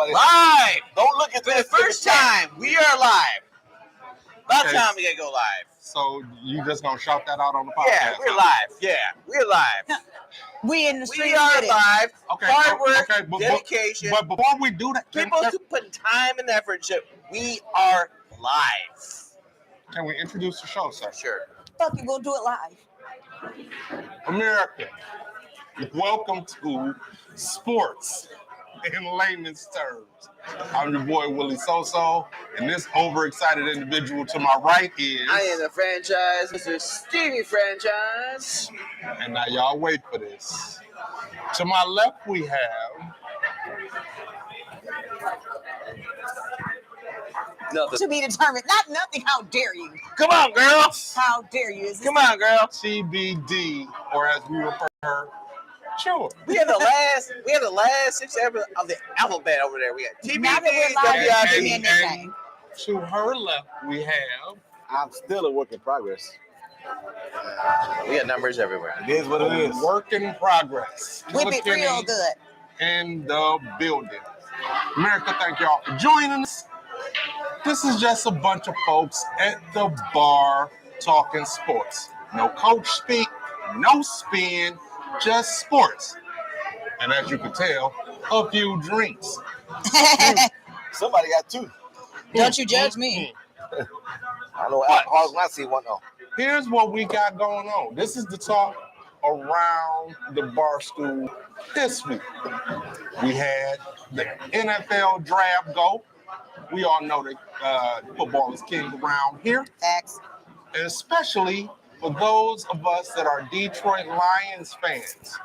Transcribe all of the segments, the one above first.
nobody. Live! Don't look at For the first time, we are live. About Okay. time we gotta go live. So you just gonna shout that out on the podcast? Yeah, we're live. Yeah, we're live. We in the We street. are live. Okay. Hard work, but, dedication. But before we do that, People who put time and effort into it, we are live. can we introduce the show, sir? Sure. Fuck you, gonna do it live. America, welcome to sports in layman's terms. I'm your boy Willie Soso, and this overexcited individual to my right is. I am the franchise, Mr. Stevie Franchise. And now y'all wait for this. To my left we have. Nothing. To be determined. Not nothing. How dare you? Come on, girls. How dare you? Is this Come on, girl. TBD, or as we refer to her, sure. We have the last 6 episodes of the alphabet over there. We got TBD, Now that we're live, WIB. give me a nickname. To her left we have. I'm still a work in progress. We got numbers everywhere. It is what it is. Work in progress. Whip it Kilkenny real good. in the building. America, thank y'all for joining us. This is just a bunch of folks at the bar talking sports. No coach speak, no spin, just sports. And as you can tell, a few drinks. Somebody got two. Don't you judge me. I know alcohol when I see one. Oh, Here's what we got going on. This is the talk around the bar stool this week. We had the NFL draft go. We all know that football is king around here, Facts. and especially for those of us that are Detroit Lions fans.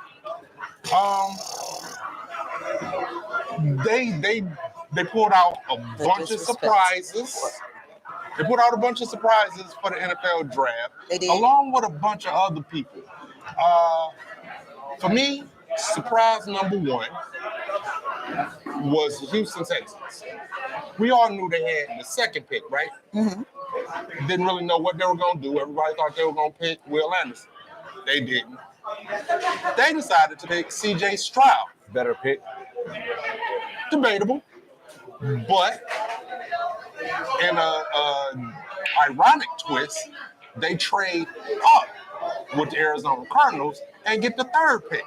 They pulled out a bunch of surprises. They put out a bunch of surprises for the NFL draft, They did. along with a bunch of other people. For me, surprise number one was the Houston Texans. We all knew they had the second pick, right? Mm-hmm. Didn't really know what they were going to do. Everybody thought they were going to pick Will Anderson. They didn't. They decided to pick C.J. Stroud. better pick. Debatable. But in a ironic twist, they trade up with the Arizona Cardinals and get the third pick.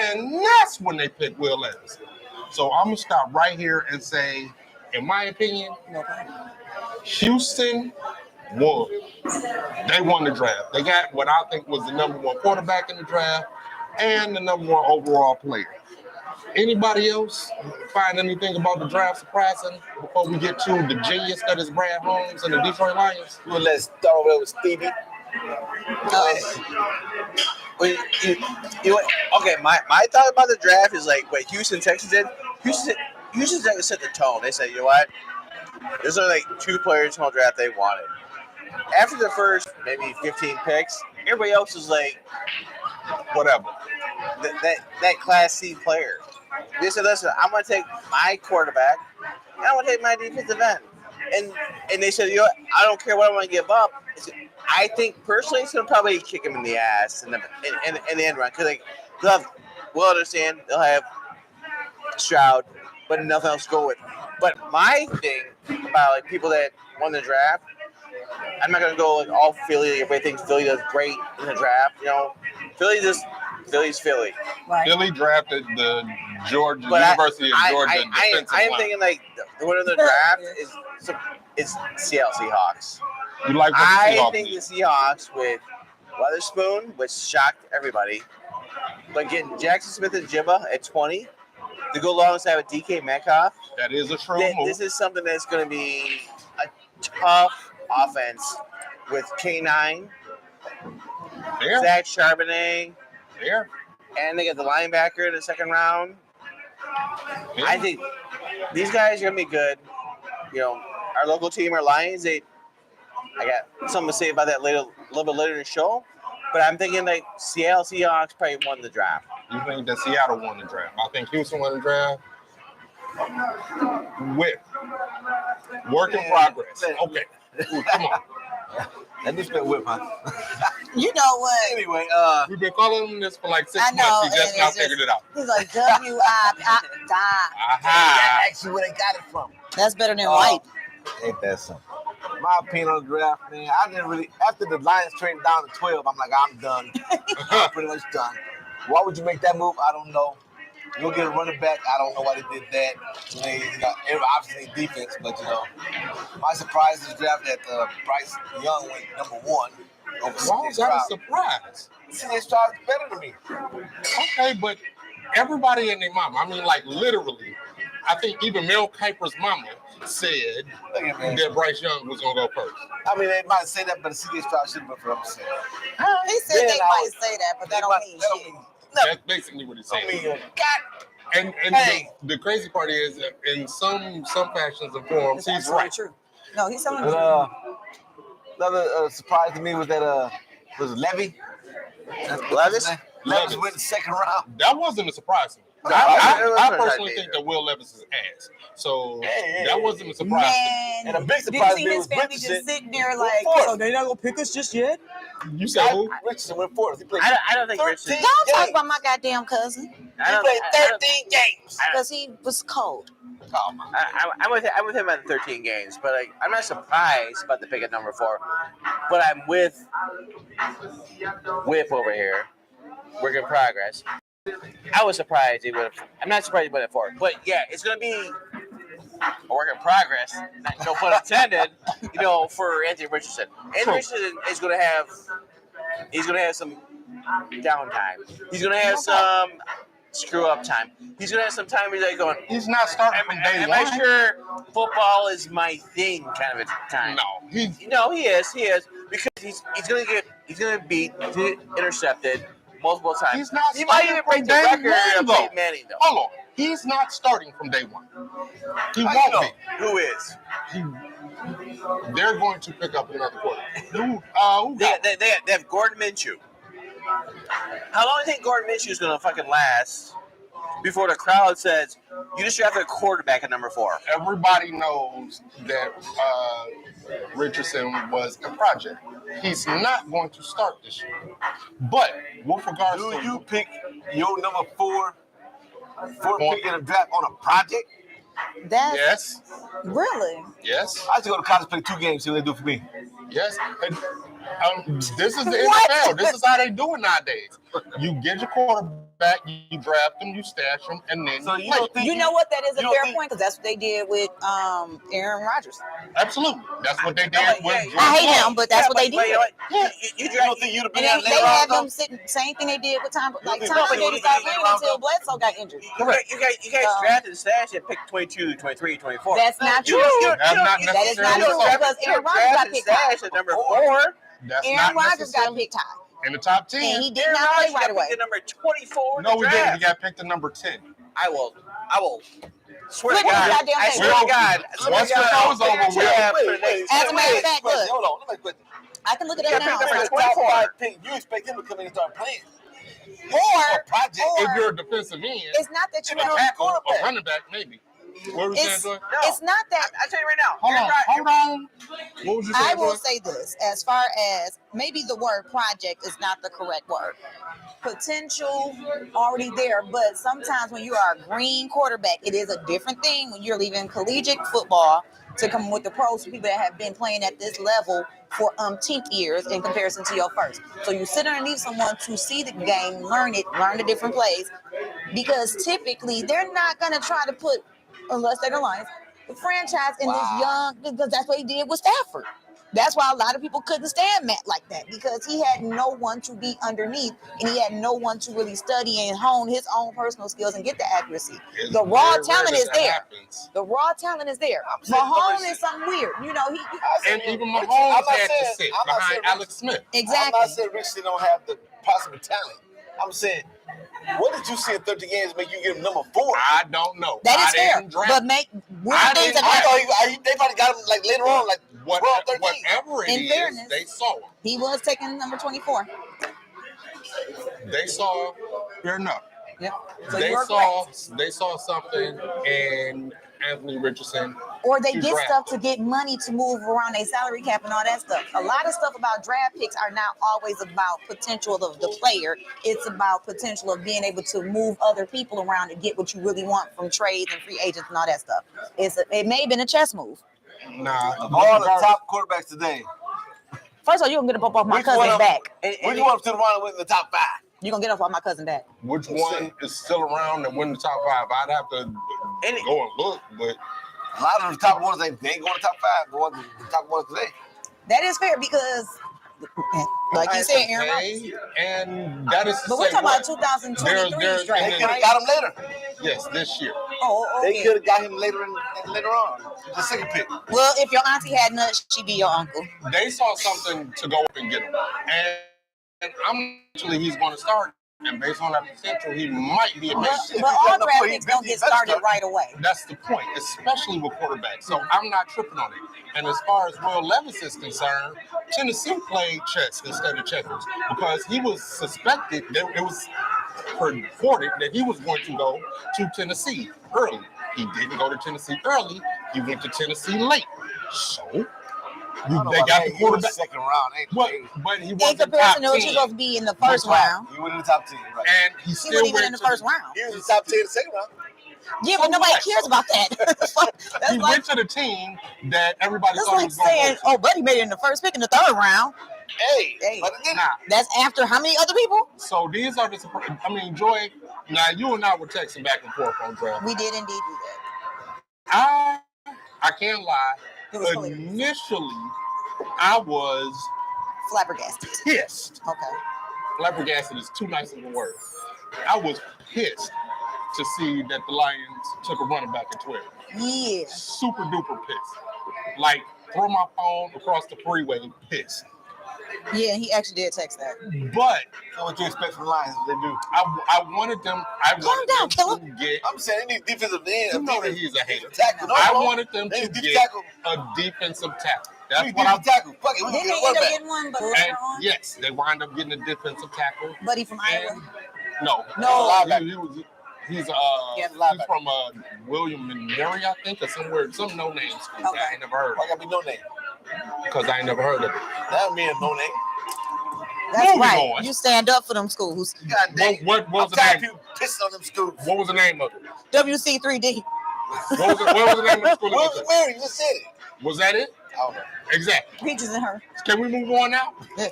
And that's when they pick Will Anderson. So I'm going to stop right here and say, in my opinion, Houston won. They won the draft. They got what I think was the number one quarterback in the draft and the number one overall player. Anybody else find anything about the draft surprising before we get to the genius that is Brad Holmes and the Detroit Lions? Well, let's start over there with Stevie. Okay, my thought about the draft is like what Houston Texans did. Houston Texans set the tone. They said, you know what? There's only like 2 players in the draft they wanted. After the first maybe 15 picks, everybody else is like, Whatever. that Class C player. They said, listen, I'm going to take my quarterback and I'm going to take my defensive end. And they said, you know what? I don't care what I'm going to give up. I think personally it's going to probably kick him in the ass in the end run. Because we'll understand they'll have Stroud, but nothing else to go with. But my thing about like people that won the draft, I'm not going to go like all Philly. Everybody thinks Philly does great in the draft. You know, Philly's Philly. Right. Philly drafted the University of Georgia defensive I am line. thinking like the winner of the draft is Seattle Seahawks. You like what the I Seahawks think did? the Seahawks with Witherspoon, which shocked everybody, but getting Jackson Smith and Jibba at 20 to go alongside with DK Metcalf. That is a true move. This is something that's going to be a tough offense with K9, There, Zach Charbonnet, there. and they got the linebacker in the second round. I think these guys are going to be good. You know, our local team, our Lions, I got something to say about that a little bit later in the show. But I'm thinking like Seattle Seahawks probably won the draft. You think that Seattle won the draft? I think Houston won the draft. With work in progress. Okay. Ooh, come on. That just been whip, huh? You know what? Anyway, We've been calling him this for like 6 I know, months. He just and now it's just- figured it out. He's like W-I-I. Aha. that's actually where they got it from. That's better than white. Ain't that something? My opinion on the draft, man, I didn't really. After the Lions traded down to 12, I'm like, I'm done. I'm pretty much done. Why would you make that move? I don't know. You'll get a running back. I don't know why they did that. Obviously defense, but my surprise is draft that Bryce Young went number 1 over Why C.J. was that a Stroud. surprise? C.J. Stroud is better than me. Okay, but everybody and their mama, I mean, like literally, I think even Mel Kiper's mama said Look at me. that Bryce Young was going to go first. I mean, they might say that, but C.J. Stroud should have been for them. He said Then they I might was- say that, but that don't mean shit. That's basically what he's I saying. mean, And Hey. the crazy part is, in some fashions and forms, It's he's absolutely right. true. No, he's telling but the another surprise to me was that was Levy. Levis? Levis went in the second round. That wasn't a surprise to me. No, it I wasn't personally that think either. that Will Levis is ass. So Hey, that wasn't a surprise to me. Man, And a big did surprise you see to me his was family Richardson just sitting there went like, fourth. so they're not gonna pick us just yet? You said who? Richardson went fourth. He played I don't think 13 Richardson. Don't talk games. about my goddamn cousin I He don't, played I don't- 13 games. because he was cold. Oh my! I'm with him at 13 games, but like, I'm not surprised about the pick at number 4. But I'm with Whip over here. Work in progress. I was surprised he would have. I'm not surprised he went at 4, but yeah, it's gonna be a work in progress. No pun intended. For Anthony Richardson. Anthony Richardson is gonna have. He's gonna have some downtime. He's gonna have some screw up time. He's gonna have some time where he's like going. He's not starting from day Am one. I sure football is my thing? Kind of a time. No, He is because he's gonna be intercepted multiple times. He's not He might even break starting the from day record one, of though. Peyton Manning though. Hold on. He's not starting from day one. He How won't you know? be. Who is? They're going to pick up another quarterback. Who got They have Gordon Minshew. How long do you think Gordon Minshew is gonna fucking last before the crowd says you just drafted a quarterback at number 4? Everybody knows that Richardson was a project. He's not going to start this year. But with regards Do to you pick your number 4 pick in the draft on a project? That's yes, really. yes, I should go to college, play 2 games, see what they do for me. yes. And, this is the What? NFL. This is how they do it nowadays. You get your quarterback, you draft him, you stash him, and then So you you play don't him. think You know what? That is a you don't fair think- point because that's what they did with Aaron Rodgers. Absolutely. That's what they did Yeah, with yeah, Jordan I hate Love. him, but that's what they But did. you know what? Yeah. You You don't think you'd have been And out they later had on? them sitting, same thing they did with Tom. Like You Tom think- didn't you start think playing later on, until Bledsoe got injured. You guys drafted and stashed at pick 22, 23, 24. That's not You- true. you- That's you- not you- That is not necessarily true so. because Aaron Rodgers draft got and picked high. stashed at number 4. That's Aaron not Rodgers got necessarily picked high, in the top and 10. he did Aaron not play Rodgers right got away. picked at number 24 in No, the we draft. didn't. He got picked at number 10. I will swear to Flip God. the goddamn I thing. swear to God. Once the show's over, As As a matter of fact, look, Hold on, let me quit. I can look it Yeah, up now. pick number Top 24. 5 pick, you expect him to come in and start playing. Or, project. If or you're a defensive end, it's not that you a don't. tackle, a running back, maybe. What was you It's, saying, Joy? No. it's not that. I tell you right now. Hold Aaron on, Rodgers- hold on. What was you saying, I will Joy? say this: as far as maybe the word project is not the correct word. Potential already there, but sometimes when you are a green quarterback, it is a different thing when you're leaving collegiate football to come with the pros, people that have been playing at this level for umpteenth years in comparison to your first. So you sit underneath someone to see the game, learn it, learn the different plays, because typically they're not going to try to put, unless they're the Lions, the franchise in this young, because that's what he did with Stafford. That's why a lot of people couldn't stand Matt like that, because he had no one to be underneath, and he had no one to really study and hone his own personal skills and get the accuracy. It's The raw very rare talent that is that there. happens. The raw talent is there. saying- Mahomes is something weird. You know, he And even I'm Mahomes not had to saying- sit I'm not behind saying Alex Smith. I'm exactly. not saying Richardson don't have the possible talent. I'm saying, what did you see in 30 games make you give him number 4? I don't know. That I is fair. didn't draft But make weird I things didn't that I happen. thought they probably got him like later on, like 12, 13. whatever it In is, fairness. they saw him. He was taking number 24. They saw. Fair enough. Yep. So They you're saw. correct. They saw something in Anthony Richardson Or they to get draft stuff to them. get money to move around their salary cap and all that stuff. A lot of stuff about draft picks are not always about potential of the player. It's about potential of being able to move other people around and get what you really want from trades and free agents and all that stuff. It may have been a chess move. Nah, Of all the top quarterbacks today, First of all, you're going to get up off my which one cousin's of back. which one of them to the one in the top 5? You're going to get up off my cousin's back. which one is still around and win the top 5? I'd have to go and look, but A lot of the top ones they ain't going to top 5. Going to the top ones today. That is fair because, like you said, Aaron Rodgers. okay, and that is. But we're talking about 2023 There's- draft, They could have right? got him later. Yes, this year. Oh, They okay. could have got him later on. The second pick. Well, if your auntie had nuts, she'd be your uncle. They saw something to go up and get him, and I'm actually he's going to start. And based on that potential, he might be amazing. But all draft picks don't get started right away. That's the point, especially with quarterbacks. So I'm not tripping on it. And as far as Will Levis is concerned, Tennessee played chess instead of checkers because he was suspected that it was reported that he was going to go to Tennessee early. He didn't go to Tennessee early. He went to Tennessee late. So they got the quarterback. Second round, ain't But he In wasn't top comparison to what 10. you're supposed to be in the first round. He went in the top 10, right? And he He still wasn't even went in the to first round. He was in the top 10 in the second round. Yeah, but nobody cares about that. That's He like, went to the team that everybody that's thought he like was going saying, to. oh, Buddy made it in the first pick in the third round. Hey, but again, That's after how many other people? So these are the. I mean, Joy. Now you and I were texting back and forth on draft. We did indeed do that. I can't lie. It was hilarious. Initially, I was Flabbergasted. pissed. Okay. Flabbergasted is too nice of a word. I was pissed to see that the Lions took a running back at 12. Yeah. Super duper pissed. Like throw my phone across the freeway, pissed. Yeah, he actually did text that. But so what you expect from the Lions? They do. I wanted them. down, Killer. To get. I'm saying they need defensive end. You know that he's a hater. Tackle. I wanted them They to need get tackle. a defensive tackle. That's That's what I'm. tackle. Fuck it, we Didn't can they get a end up quarterback. getting one, but later And on? yes, they wind up getting a defensive tackle. Buddy from Iowa. And no, No. he's Yeah, from William and Mary, I think, or somewhere, some no name school. Okay. I ain't never heard Why of gotta be no name? because I ain't never heard of it. That mean no name. That's Moving right. on. You stand up for them schools. God dang. What was I'm the tired of name? people pissing on them schools. What was the name of it? WC3D. What was the name of the school? William and Mary, you just said it. Was that it? I don't know. Exactly. Peaches and her. Can we move on now? Yeah.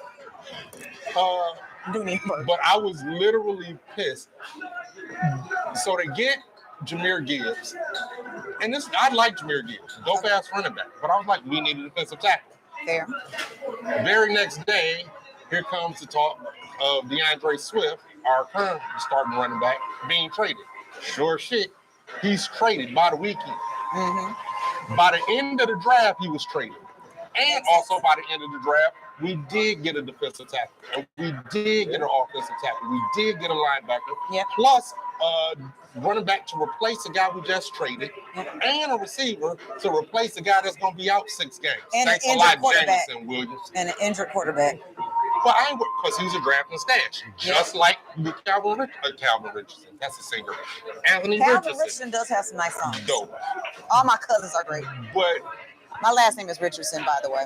But I was literally pissed. So they get Jahmyr Gibbs, and I like Jahmyr Gibbs, go fast running back. But I was like, we need a defensive tackle. There. Very next day, here comes the talk of DeAndre Swift, our current starting running back, being traded. Sure shit, he's traded by the weekend. Mm-hmm. By the end of the draft, he was traded. And also by the end of the draft, we did get a defensive tackle. And we did get an offensive tackle. We did get a linebacker. Yep. Plus running back to replace a guy we just traded. And a receiver to replace a guy that's going to be out 6 games. And Thanks an a lot, injured quarterback. Jameson Williams. And an injured quarterback. But I ain't because he's a draft and stash. Just like Calvin Richardson. That's a singer. Anthony Calvin Richardson does have some nice songs. Dope. All my cousins are great. But My last name is Richardson, by the way.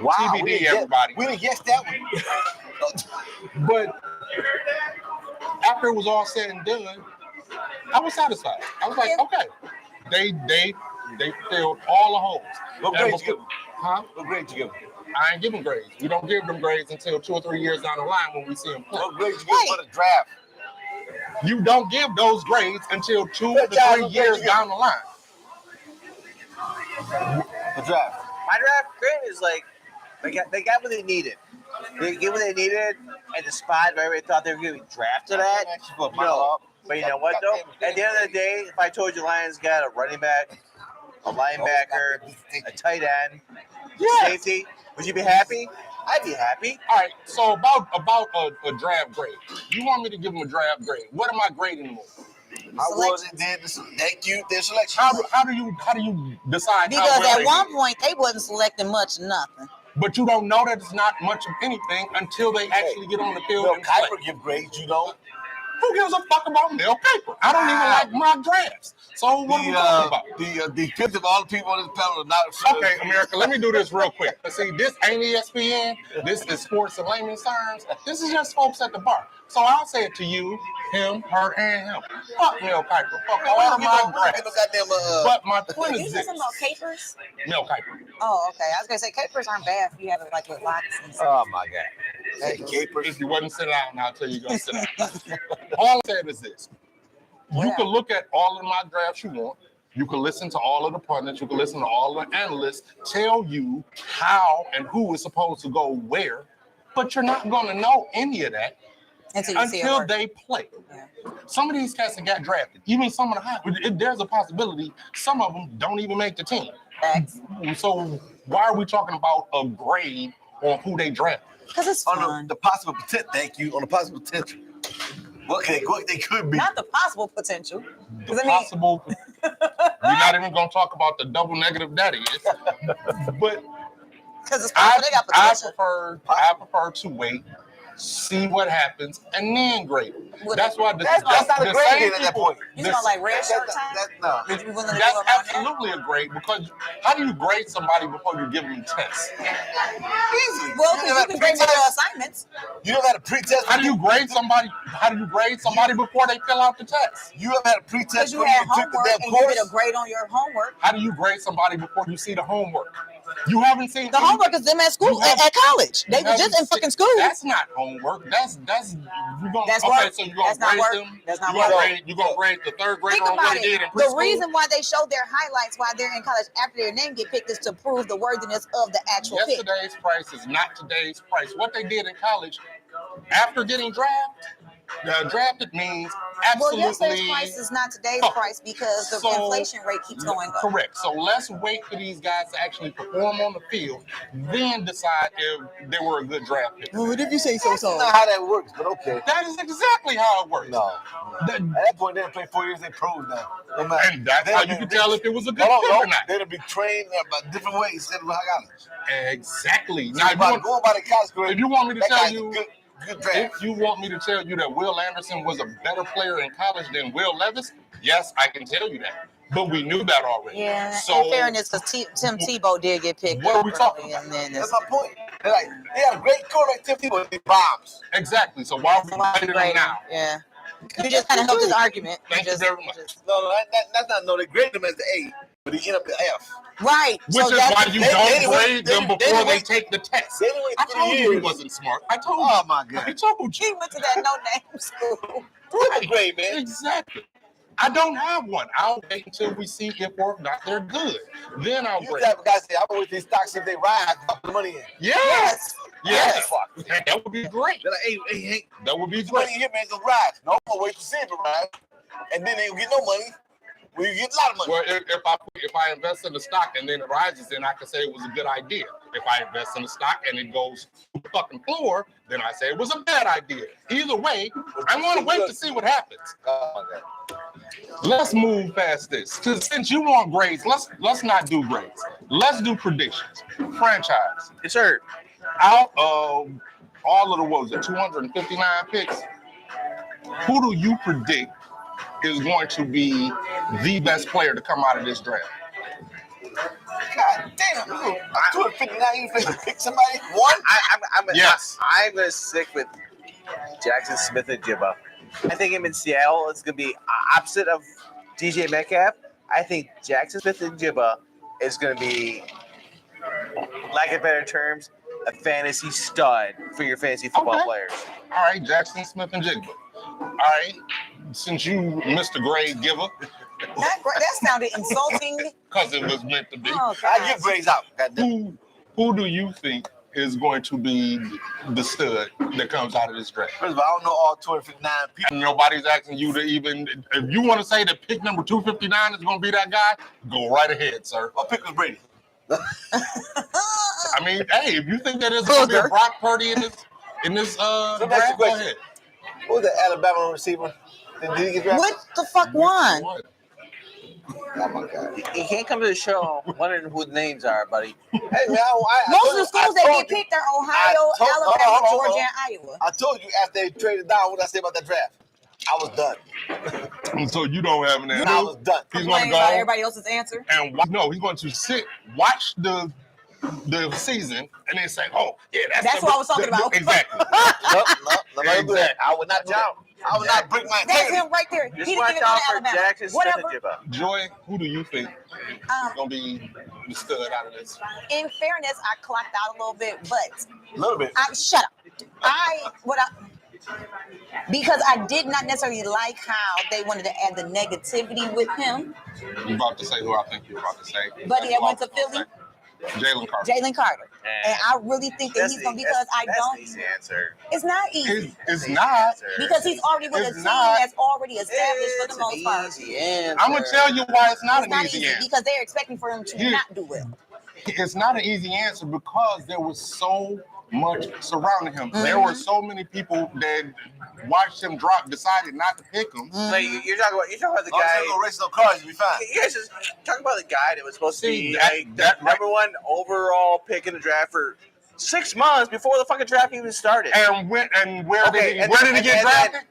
Wow, TBD, everybody. We didn't guess that one. But after it was all said and done, I was satisfied. I was like, okay, they filled all the holes. What grade you give them? Huh? What grade you give them? I ain't giving grades. We don't give them grades until 2 or 3 years down the line when we see them play. What grade you give them for the draft? You don't give those grades until 2 to 3 years down the line. The draft. My draft grade is like they got what they needed. They get what they needed at the spot where everybody thought they were going to be drafted at. No, but you know what though? At the end of the day, if I told you Lions got a running back, a linebacker, a tight end, safety, would you be happy? I'd be happy. All right. So about a draft grade. You want me to give them a draft grade? What am I grading them on? How was it then? Thank you. Their selection. How do you decide? Because how well at one point they wasn't selecting much nothing. But you don't know that it's not much of anything until they actually get on the field No, and play. Kuiper give grades. You don't. Who gives a fuck about Mel Kiper? I don't even like mock drafts. So what are we talking about? The fifth of all the people on this panel are not. Okay, America, let me do this real quick. See, this ain't ESPN. This is sports in layman's terms. This is just folks at the bar. So I'll say it to you, him, her, and him. Fuck Mel Kiper. Fuck all of my drafts. But my point You is said this. something about capers? Mel Kiper. Oh, okay. I was gonna say capers aren't bad if you have it like with locks and stuff. Oh my God. Hey, capers. If you wouldn't sit down, I'll tell you you're going to sit down. All I'm saying is this. You can look at all of my drafts you want. You can listen to all of the pundits. You can listen to all of the analysts tell you how and who is supposed to go where. But you're not going to know any of that until they play. Yeah. Some of these cats that got drafted, even some of the high, there's a possibility some of them don't even make the team. Facts. So why are we talking about a grade on who they draft? Because it's fun. On the possible potential. Thank you. On the possible potential. What they could be. Not the possible potential. The possible. We're not even going to talk about the double negative that is. But because it's possible they got potential. I prefer to wait, see what happens, and then grade them. That's not a grade at that point. You know, like red shirt time? No. That's absolutely a grade because how do you grade somebody before you give them tests? Easily. Well, because you can grade their assignments. You don't have a pretest. How do you grade somebody? How do you grade somebody before they fill out the test? You ever had a pretest Because you when had you took the homework damn and you course? get a grade on your homework. How do you grade somebody before you see the homework? You haven't seen the homework is them at school at college. They were just in fucking school. That's not homework. That's you're gonna that's okay. Work. So you're gonna that's grade them. That's not You're gonna grade the third grader Think on about what they did in preschool. The reason why they show their highlights while they're in college after their name get picked is to prove the worthiness of the actual pick. Yesterday's price is not today's price. What they did in college after getting drafted means absolutely. Well, yesterday's price is not today's price because the inflation rate keeps going up. Correct. So let's wait for these guys to actually perform on the field, then decide if they were a good draft pick. Well, what if you say so? That's not how that works, but okay. That is exactly how it works. No. At that point, they didn't play 4 years. They pros now. No and that's how you can tell if it was a good pick or not. They'd be trained by different ways instead of college. Exactly. So now, going by the college career, if you want me to tell you. Good draft. If you want me to tell you that Will Anderson was a better player in college than Will Levis, yes, I can tell you that. But we knew that already. Yeah, so, in fairness, because Tim Tebow did get picked. What are we talking about? That's my point. They had a great quarterback, Tim Tebow, he bombs. Exactly. So why are we fighting him now? Yeah. You just kind of helped his argument. Thank you very much. No, that's not. No, they graded him as the A, but he ended up the F. Right. Which is why you don't grade them before they take the test. I told you he wasn't smart. I told you. Oh my God. I told you. He went to that no-name school. Right. Grade, man. Exactly. I don't have one. I'll wait until we see if or not they're good. Then I'll grade. You type of guy say, I'm going to wait these stocks if they rise, put the money in. Yes. That would be great. Like, hey, Hank, that would be great. Money here, man, it's rise. No, I'm going to wait to see if it rise. And then they don't get no money. Well, you get a lot of money. Well, if I invest in the stock and then it rises, then I can say it was a good idea. If I invest in the stock and it goes to the fucking floor, then I say it was a bad idea. Either way, I want to wait to see what happens. Oh my God. Let's move past this. Because since you want grades, let's not do grades. Let's do predictions. Franchise. Yes, sir. Out of all of the 259 picks, who do you predict is going to be the best player to come out of this draft? God damn, 259, you finna pick somebody? One? I'm going to stick with Jackson Smith and Jibba. I think him in Seattle is going to be opposite of DJ Metcalf. I think Jackson Smith and Jibba is going to be, lack of better terms, a fantasy stud for your fantasy football players. All right, Jackson Smith and Jigba. All right, since you Mr. Grade Giver. That sounded insulting. Because it was meant to be. Oh, I give grades out. Who do you think is going to be the stud that comes out of this draft? First of all, I don't know all 259 people. Nobody's asking you to even, if you want to say that pick number 259 is going to be that guy, go right ahead, sir. I'll pick was Brady. I mean, hey, if you think that is going to be a Brock Purdy in this draft, go ahead. Who was the Alabama receiver? Did he get drafted? What the fuck won? Oh my God! You can't come to the show wondering who the names are, buddy. Hey man, most of the schools that get picked are Ohio, Alabama, Georgia, and Iowa. I told you after they traded down what I say about that draft. I was done. So you don't have an answer. I was done. He's Complain going to about go everybody else's answer. and no, he's going to watch the season, and then say, "Oh, yeah, That's what I was talking about." Exactly. Nope. Nobody do that. Exactly. I would not do that. I would not break my That's integrity. him right there. Just He watch didn't even go out to for Alabama. Jackson Whatever. Smith-Njigba. Joy, who do you think is going to be the stud out of this? In fairness, I clocked out a little bit, but A little bit. shut up. Because I did not necessarily like how they wanted to add the negativity with him. You about to say who I think you're about to say? But he went to Philly. Jalen Carter. Jalen Carter. And I really think that he's going to, because I that's don't. the easy answer. It's not easy. It's not. Because he's already with a It's team not. that's already established for the most part. Easy answer. I'm going to tell you why it's not It's an not easy easy answer. because they're expecting for him to Yeah. not do well. It's not an easy answer because there was so much surrounding him. There were so many people that watched him drop, decided not to pick him. Like you're talking about the Long as guy. there's no race, no cars, you'll be fine. You guys just talking about the guy that was supposed to See, be that the number one overall pick in the draft for 6 months before the fucking draft even started. And where did he get drafted?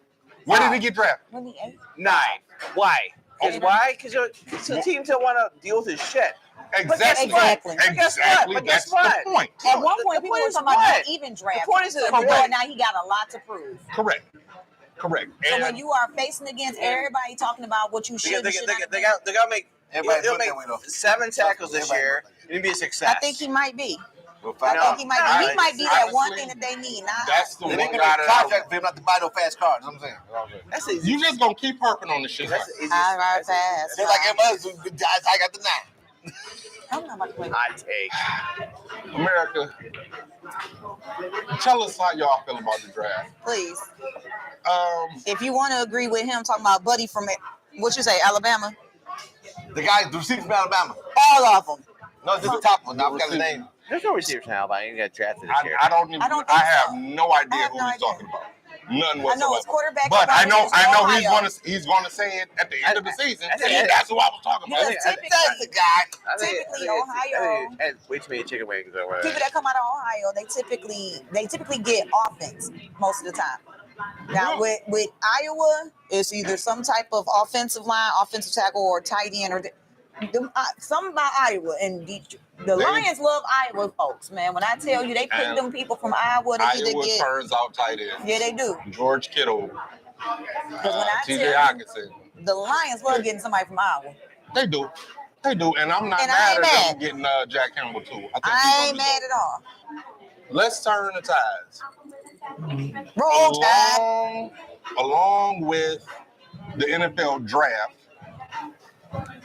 Where did he get drafted? When he ate. 9. Why? Because the teams don't want to deal with his shit. Exactly. Exactly. But guess Exactly. what? That's But guess the point. At one The point, people point were is talking about what? not even draft. The point is that- So Correct. now he got a lot to prove. Correct. So when you are facing against everybody talking about what you should, They got to make. Everybody He'll put make that way, though. 7 tackles this Everybody year. put that. He'll be a success. I think he might be. We'll I find No. out. think he might be. He might be that one Honestly, thing that they need. Not That's the They one didn't give guy me a that contract for him not to buy no fast cars. You know what I'm saying? That's easy. you just gonna keep harping on this shit. That's the easiest. I ride that's easy. fast. Just like him others who I got the 9. I'm not about to play. Hot take. America, tell us how y'all feel about the draft. Please. If If you want to agree with him talking about Buddy from, what you say, Alabama? The guy, the receiver from Alabama. All of them. No, just the top one. I forgot his name. There's no receivers in Alabama. You got drafted this year. I don't even. I don't I think have so. no idea I have who no he's idea. talking about. None I whatsoever. know it's quarterback. But I know Ohio. he's gonna say it at the end of the season. I think- Hey, that's who I was talking about. Because typically, That's the guy. Typically, Ohio- And way too many chicken wings over there. people that come out of Ohio, they typically get offense most of the time. Now with Iowa, it's either some type of offensive line, offensive tackle, or tight end, or something about Iowa. And the Lions love Iowa folks, man. When I tell you they pick And them people from Iowa, they either Iowa get. turns out tight end. Yeah, they do. George Kittle, Because when I T.J. tell you, Hawkinson. the Lions love getting somebody from Iowa. They do. And I'm not And I mad ain't at them mad. getting Jack Campbell too. think I he's ain't gonna mad be at all. good. Let's turn the tides. Roll Tide. Along with the NFL draft,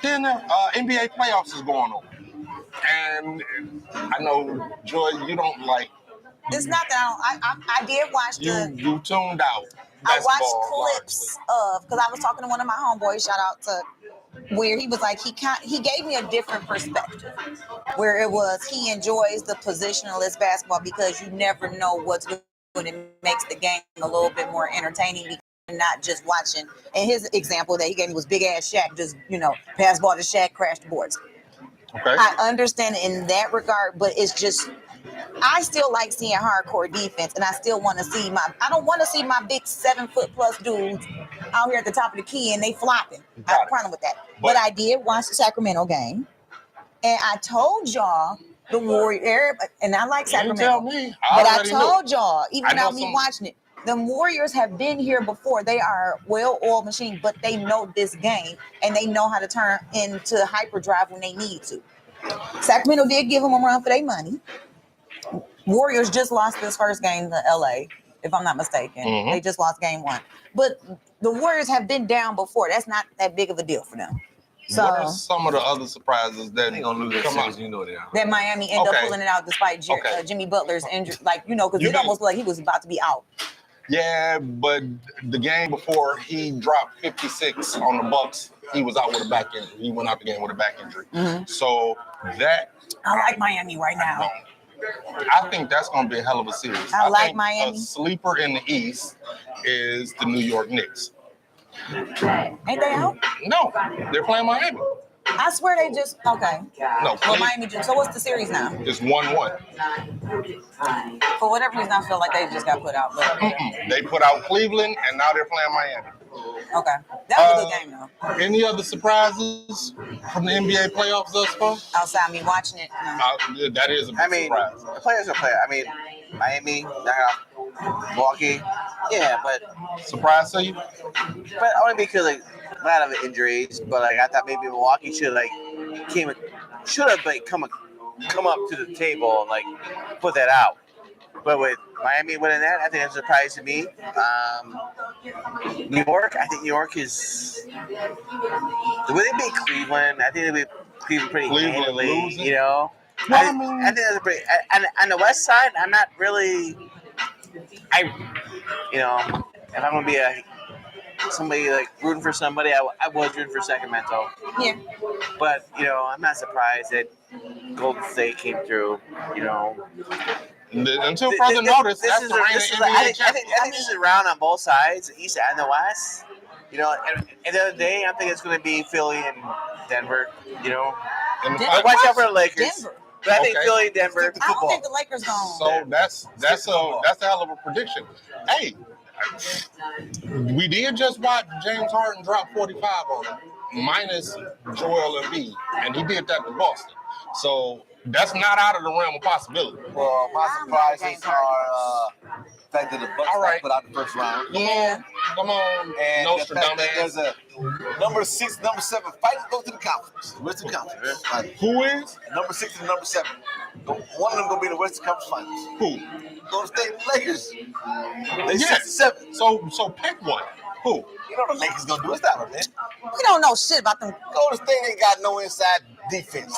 then NBA playoffs is going on. And I know, Joy, you don't like. It's not that I did watch the. You tuned out. I watched basketball clips of, because I was talking to one of my homeboys. Shout out to where he was like he gave me a different perspective, where it was he enjoys the positionless basketball because you never know what's going. It makes the game a little bit more entertaining because you're not just watching. And his example that he gave me was big ass Shaq, just pass ball to Shaq, crash the boards. Okay. I understand it in that regard, but it's just I still like seeing hardcore defense, and I still want to see I don't want to see my big 7-foot+ dudes out here at the top of the key and they flopping. I have a problem with that. But I did watch the Sacramento game, and I told y'all the Warriors, and I like You didn't Sacramento. tell me. But I already told knew. y'all, even I know without me watching it, the Warriors have been here before. They are a well-oiled machine, but they know this game, and they know how to turn into hyperdrive when they need to. Sacramento did give them a run for their money. Warriors just lost this first game to LA, if I'm not mistaken. Mhm. They just lost game 1. But the Warriors have been down before. That's not that big of a deal for them. So What are some of the other surprises that They gonna lose that come series, out? you know they are. that Miami ended up Okay. pulling it out despite Okay. Jimmy Butler's injury. Because You it know- almost looked like he was about to be out. Yeah, but the game before he dropped 56 on the Bucks, he was out with a back injury. He went out the game with a back injury. Mhm. So that I like Miami right now. I think that's going to be a hell of a series. I like think Miami. A sleeper in the East is the New York Knicks. Ain't they out? No, they're playing Miami. I swear they just okay. No, Well, Miami just. So what's the series now? It's 1-1. For whatever reason, I feel like they just got put out. But They put out Cleveland, and now they're playing Miami. okay, that was a good game though. Any other surprises from the NBA playoffs thus far? Outside me watching it, no. That is a big surprise. The players are players. I mean, Miami, Milwaukee, yeah, but Surprise to you? only because like a lot of injuries. But like I thought maybe Milwaukee should have come up to the table and like put that out. But with Miami winning that, I think it's a surprise to me. New York, I think New York is the way they beat Cleveland. I think they beat Cleveland pretty handily. Losing. You know, Well, I think that's a pretty. And on the West side, I'm not really. If I'm gonna be somebody like rooting for somebody, I was rooting for Sacramento. Yeah. But I'm not surprised that Golden State came through. Until further notice, that's the reigning NBA champion. I think this is around on both sides, the East and the West. And at the other day, I think it's going to be Philly and Denver. Watch out for the Lakers. Denver. But I think Philly and Denver. I don't think the Lakers gone. So that's a hell of a prediction. Hey, we did just watch James Harden drop 45 on him, minus Joel Embiid, and he did that to Boston. So that's not out of the realm of possibility. Well, my surprises are the fact that the Bucks got put out the first round. Come on, And the fact that Nostradamus. there's a number 6, number 7 fight to go to the conference. Western Conference. Who is? Number 6 and number 7. One of them gonna be the Western Conference Finals. Who? Golden State Lakers. They Yes. 6 and 7. So pick one. Who? You know the Lakers gonna do it. Stop it, man. We don't know shit about them. Golden State ain't got no inside defense.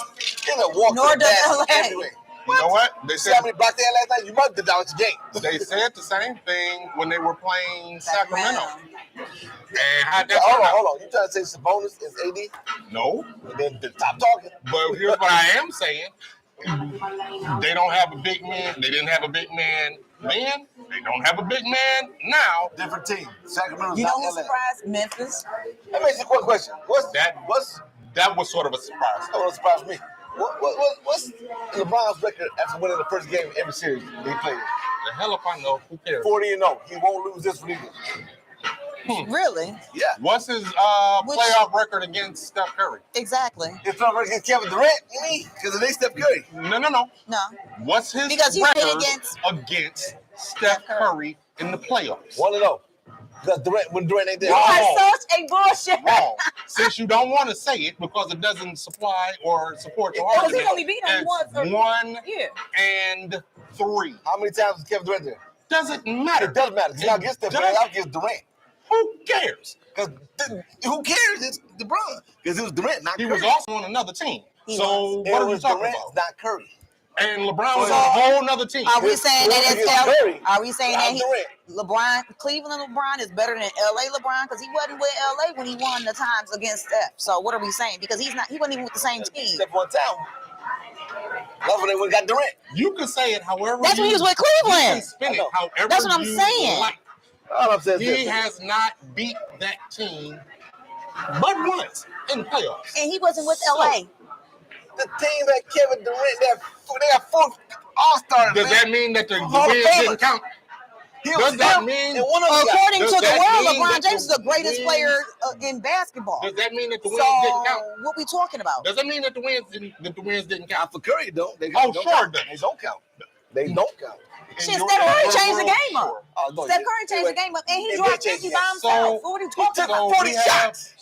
They're gonna walk Nor to the does basket LA. everywhere. You know what? They See how said many blocks they had last night? You might have done the game. they said the same thing when they were playing Sacramento. And how'd that Hold turn out? on. You trying to say Sabonis is AD? No. And then stop talking. But here's what I am saying. They don't have a big man. They didn't have a big man then. They don't have a big man now. Different team. Sacramento's You know not who's LA. surprised? Memphis. Let me ask you a quick question. What's That was sort of a surprise. that would surprise me? What's LeBron's record after winning the first game of every series that he played? The hell if I know. Who cares? 40-0. He won't lose this one either. Really? Yeah. What's his playoff record against Steph Curry? Exactly. It's not against Kevin Durant, you mean? Because it ain't Steph Curry. No. No. What's his Because he's record been against Steph Curry in the playoffs? 1-0. Because when Durant ain't there. You Wrong. are such a bullshit. Wrong. Since you don't want to say it because it doesn't supply or support your Because he argument. only beat him once. It's 1 Yeah. and 3. How many times is Kevin Durant there? Doesn't matter. It doesn't matter. He's not against Steph Curry. He's against Durant. Who cares? Because who cares? It's LeBron. Because it was Durant, not He Curry. was also on another team. He So It what are we was talking Durant, about? not Curry. And LeBron was So- on a whole nother team. Are we saying that Durant it's against Curry, Are we saying that not Durant. Cleveland LeBron is better than LA LeBron? Because he wasn't with LA when he won the times against Steph. So what are we saying? Because he wasn't even with the same team. Steph one time. That's when they went and got Durant. You can say it however That's when he was with You can Cleveland. spin I it know. however That's what I'm you saying. like. All I'm saying is He this. has not beat that team but once in the playoffs. And he wasn't with So- LA. The team that Kevin Durant, they got 4 All-Stars, Does man. that mean that the Hall of wins Famers. didn't count? He Does was that him mean- and one of them According Does to the that world, mean LeBron that James is the greatest wins- player in basketball. Does that mean that the So wins didn't count? what we talking about? Does that mean that the wins didn't count? for Curry, don't. They Oh, don't sure count. it does. They don't count. They don't count. Shit, In Steph Curry your changed the world, game up. sure. Oh, no, Steph he- Curry changed the game up, and he They dropped did 50 change by that. himself. So- What are you He talking took about? 40 we have- shots.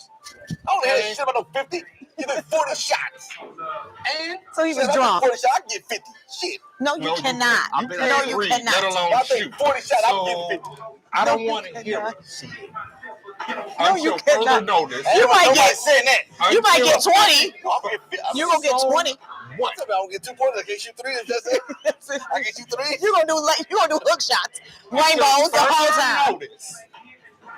I don't have And- shit about no 50. He took 40 shots. And So he was Shit, I took drunk. 40 shots, I can get 50. Shit. No, you No, you cannot. can't. You No, can't you read, cannot. let alone I take shoot. 40 shots, I So, can get 50. I don't No, want to you hear cannot. it. No, you Until further cannot. notice. Ain't might nobody get- saying that. You might get Until- 20. I'm gonna get 50. You're going to get So- 20. What? I don't get 2 points. I can't shoot 3. That's it. I can shoot 3. You're going to do hook shots. Rainbows the whole time. Notice,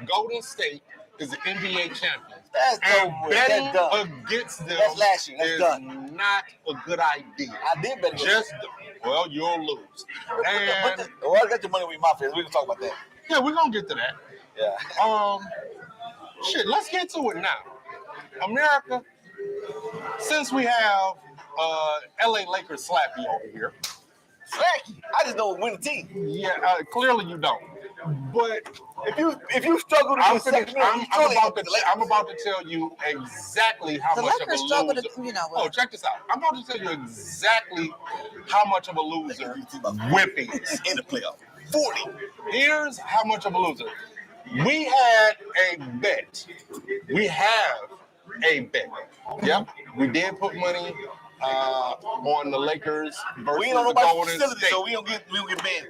Golden State is the NBA champion. That's And done. betting That's done. against them That's last year. That's is done. not a good idea. I did bet against Well, you'll lose. And Well, I got your money with my friends. We can talk about that. yeah, we're gonna get to that. Yeah. Shit, let's get to it now. America since we have LA Lakers Slappy over here, Slacky. I just don't win the team. yeah, clearly you don't. But If you struggle to I'm, get second, I'm about to tell you exactly how The much of a Lakers struggle loser. to, you know. Oh, check this out. I'm about to tell you exactly how much of a loser Whip is in the playoff. 40. Here's how much of a loser. We had a bet. We have a bet. Yep, we did put money on the Lakers versus We don't know the about Golden facility, State. so we don't get banned.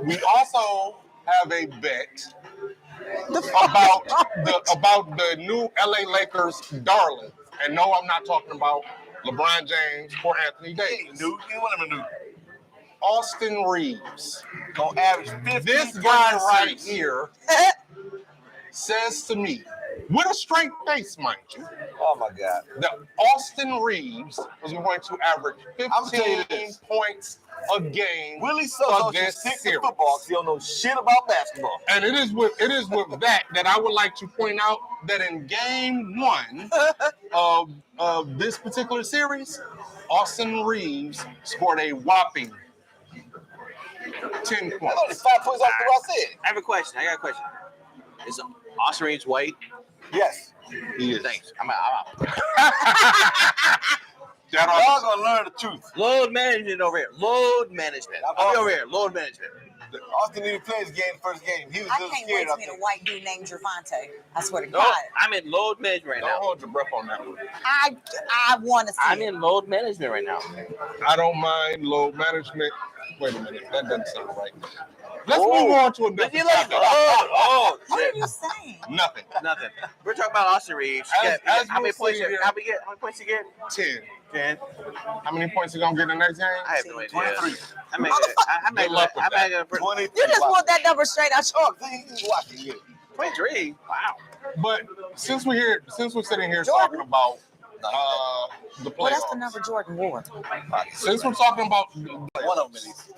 We also have a bet about the new LA Lakers darling. And no, I'm not talking about LeBron James or Anthony Davis. You want him to do? Austin Reeves. Gonna average 50. This guy right here says to me, with a straight face, mind you, Oh my God. that Austin Reeves was going to average 15 points a game Willie for Sosa should this stick to series. football because he don't know shit about basketball. And it is with that I would like to point out that in game 1 of this particular series, Austin Reeves scored a whopping 10 That's only points. 5 points after what I said. I have a question. I got a question. Is Austin Reeves white? Yes. He is. Thanks. I'm out. That Y'all also, gonna learn the truth. Load management over here. Load management. I'll be over here. Load management. Austin didn't play his game first game. He was I just can't scared wait to out meet there. a white dude named Gervonta. I swear to No, God. I'm in load management right don't now. hold your breath on that one. I want to see I'm it. in load management right now. I don't mind load management. Wait a minute, that doesn't sound right. Let's Oh. move on to another Did you like topic. oh, What shit. are you saying? Nothing. Nothing. We're talking about Austin Reeves. As How many we're points? sitting here- How many points you get? 10. 10. How many points you gonna get in the next game? I have no idea. 23. I'm not gonna. 23. You just want that number straight out your. Oh, you watch it. Yeah. 23. Wow. But since we're sitting here Jordan. talking about the playoffs, Well, that's the number Jordan wore. since we're talking about the One playoffs, of them is.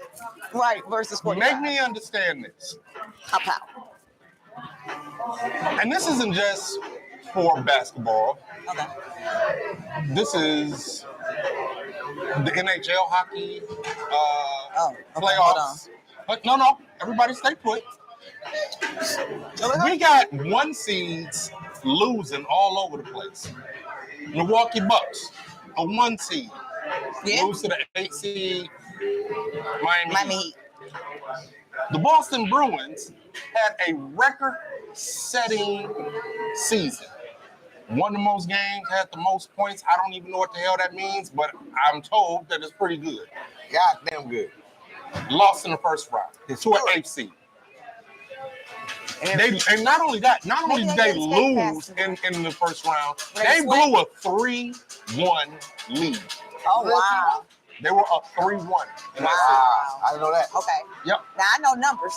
Right, versus 45. make me understand this. Pow. And this isn't just for basketball. Okay. This is the NHL hockey Okay, playoffs. But no, everybody stay put. We got 1 seeds losing all over the place. Milwaukee Bucks, a 1 seed, Yeah. lose to the 8 seed Miami Miami Heat. Heat. The Boston Bruins had a record-setting season. Won the most games, had the most points. I don't even know what the hell that means, but I'm told that it's pretty good. Goddamn good. Lost in the first round to an 8 seed. And not only that, not only did Maybe they they didn't lose stay in the first round, They they swept. blew a 3-1 lead. Oh, wow. They were up 3-1 in that Wow. I didn't know that. Okay. series. Yep. Now I know numbers.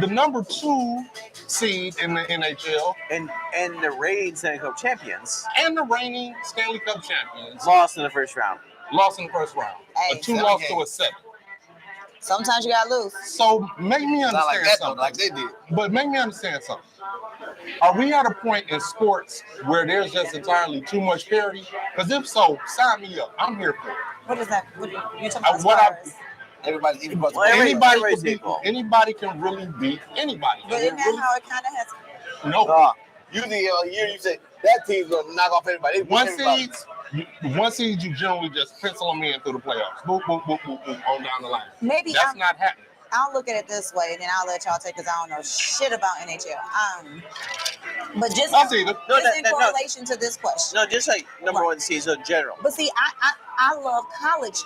The number 2 seed in the NHL And the reigning Stanley Cup champions and the reigning Stanley Cup champions lost in the first round. lost in the first round. Hey, A 2 7 loss to a games. 7. Sometimes you gotta lose. So make me Not like understand that, though, something. like they did. But make me understand something. Are we at a point in sports where there's just entirely too much parity? Because if so, sign me up. I'm here for it. What is that? What you talking about? What I- Spurs? Everybody's eating butts. Well, everybody's equal. Anybody can really beat anybody. But isn't that how it kind of has? No. Usually a year you say that team's gonna knock off everybody. They beat One everybody. seed, you generally just pencil them in through the playoffs. Boop, boop, boop, boop, boop, on down the line. Maybe That's not happening. I'll look at it this way, and then I'll let y'all take because I don't know shit about NHL. But just, That's either. No, just in no. correlation to this question. No, just like number 1 season in general. But see, I love college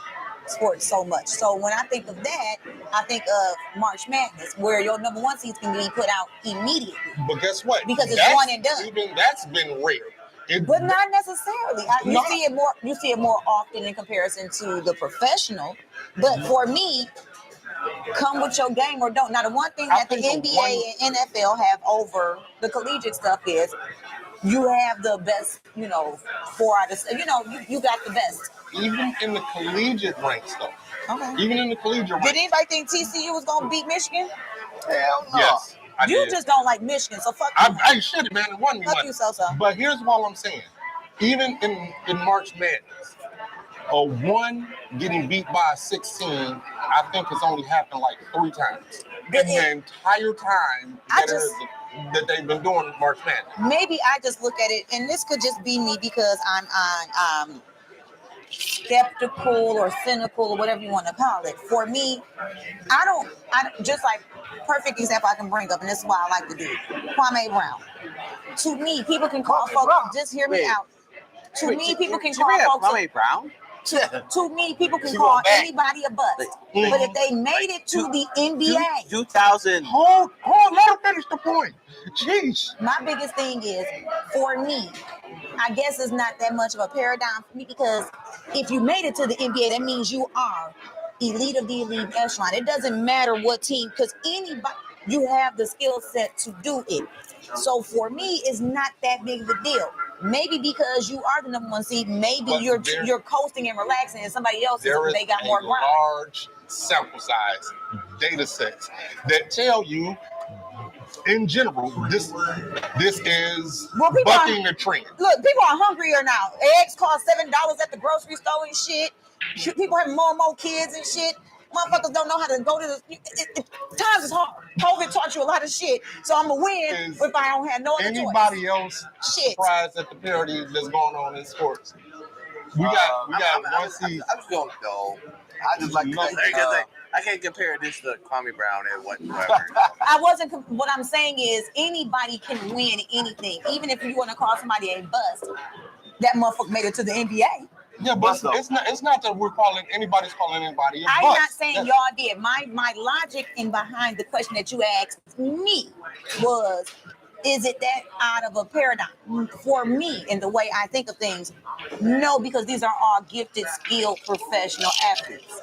sports so much. So when I think of that, I think of March Madness, where your number 1 seeds can be put out immediately. But guess what? Because it's That's one and done. Even that's been rare. But not necessarily. You No. see it more. You see it more often in comparison to the professional. But for me, come with your game or don't. Now, the one thing I that the think the NBA and NFL have over the collegiate stuff is you have the best. 4 out of you got the best. even in the collegiate ranks, though. Okay. Even in the collegiate ranks. Did anybody think TCU was gonna beat Michigan? Hell no. Yes, I You did. just don't like Michigan, so fuck you. I shit it, man. It wasn't me Fuck money. you, so. But here's what I'm saying. even in March Madness, a 1 getting beat by a 16, I think it's only happened like 3 times in the entire time that they've been doing March Madness. Maybe I just look at it, and this could just be me because I'm skeptical or cynical or whatever you want to call it. For me, I don't just like perfect example I can bring up, and this is why I like to do it. Kwame Brown. To me, people can call folks. Just hear me out. To me, people can call folks. Kwame Brown. To me, people can call anybody a bust. But if they made it to the NBA, 2000. Hold, let her finish the point. Jeez. My biggest thing is, for me, I guess it's not that much of a paradigm for me because if you made it to the NBA, that means you are elite of the elite echelon. It doesn't matter what team, because anybody, you have the skill set to do it. So for me, it's not that big of a deal. Maybe because you are the number 1 seed, maybe you're coasting and relaxing, and somebody else they got more grind. Large sample size data sets that tell you, in general, this is bucking the trend. Look, people are hungrier now. Eggs cost $7 at the grocery store and shit. People have more and more kids and shit. Motherfuckers don't know how to go to the. Times is hard. COVID taught you a lot of shit, so I'm gonna win if I don't have no other anybody choice. Else surprised at the parity that's going on in sports? We got one seed. I'm just gonna go. I just like I can't compare this to Kwame Brown and whatever. I wasn't. What I'm saying is anybody can win anything, even if you want to call somebody a bust. That motherfucker made it to the NBA. Yeah, but it's not that we're calling anybody's calling anybody a bust. I'm not saying y'all did. My logic in behind the question that you asked me was, is it that out of a paradigm? For me, in the way I think of things, no, because these are all gifted, skilled, professional athletes.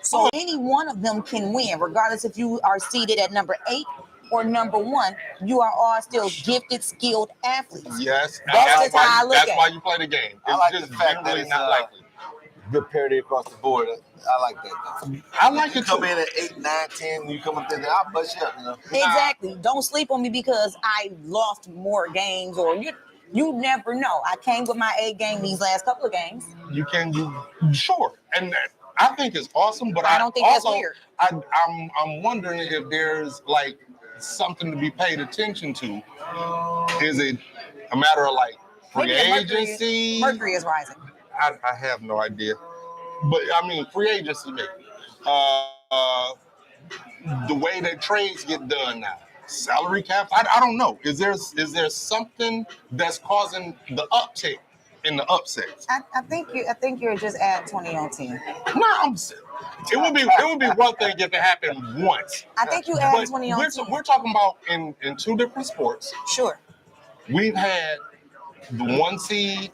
So any one of them can win, regardless if you are seated at number 8 or number 1. You are all still gifted, skilled athletes. Yes, that's why you play the game. It's like just the fact that it's not likely. Good parity across the board. I like that though. I like you it come too. in at 8, 9, 10, you come up there, I'll bust you up, you know. Exactly. Don't sleep on me because I lost more games, or you never know. I came with my A game these last couple of games. You sure, and I think it's awesome, but I don't think also, that's weird. I'm wondering if there's like something to be paid attention to. Is it a matter of like free agency? Mercury is rising. I have no idea, but I mean free agency maybe. The way that trades get done now, salary caps. I don't know. Is there something that's causing the uptick in the upsets? I think you're just at 20 on 10. No, it would be one thing if it happened once. I think you add 20 on 10. We're talking about in 2 different sports. Sure. We've had the 1 seed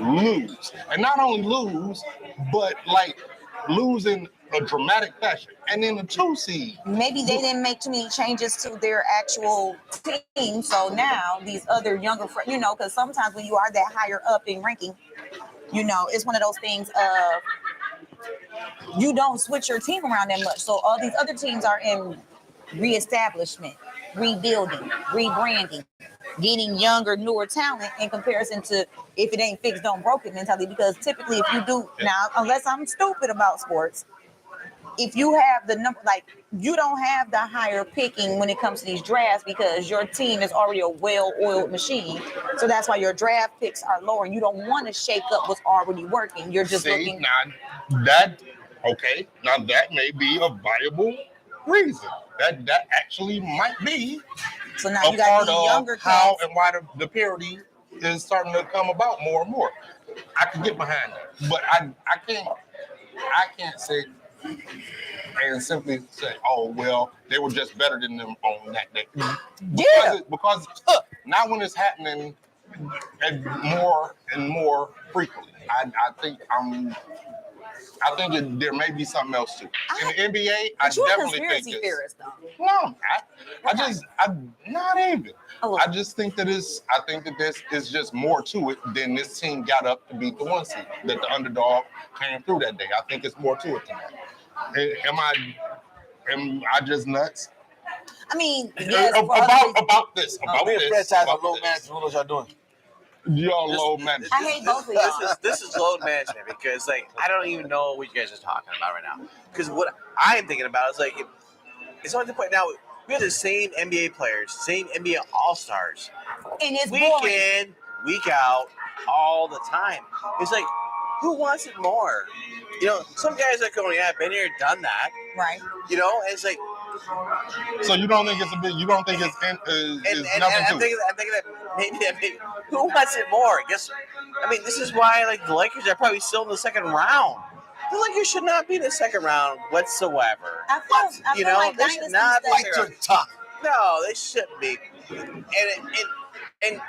lose, and not only lose, but like lose in a dramatic fashion, and then the 2 seed. Maybe they didn't make too many changes to their actual team, so now these other younger, because sometimes when you are that higher up in ranking, it's one of those things of you don't switch your team around that much. So all these other teams are in reestablishment, rebuilding, rebranding, getting younger, newer talent in comparison to if it ain't fixed, don't broke it mentality. Because typically if you do, now, unless I'm stupid about sports, if you have the number, like you don't have the higher picking when it comes to these drafts because your team is already a well-oiled machine. So that's why your draft picks are lower. And you don't want to shake up what's already working. You're just looking. Now that may be a viable reason. That actually might be. So now you got the younger how and why the parity is starting to come about more and more. I can get behind that, but I can't say and simply say, oh well, they were just better than them on that day. Because now when it's happening and more and more frequently, I think there may be something else too. In the NBA, I definitely think it's theorist, though. No, I'm not even. I just think that I think that this is just more to it than this team got up to beat the 1 seed, that the underdog came through that day. I think it's more to it than that. Am I just nuts? I mean, yes, about this. Franchise on low management, what y'all doing? Y'all low management. I hate both of y'all. This is load management because like I don't even know what you guys are talking about right now. Because what I am thinking about is like it's only the point now we have the same NBA players, same NBA All Stars, And it's week boring. in, week out, all the time. It's like who wants it more? You know, some guys are going, yeah, I've been here, done that. Right. You know, and it's like So you don't think it's a bit? You don't think it's nothing I'm to it? thinking that maybe who wants it more? I mean, this is why like the Lakers are probably still in the second round. The Lakers should not be in the second round whatsoever. I You feel know, like they should Dynasty not be. Bite your tongue. No, they shouldn't be. And to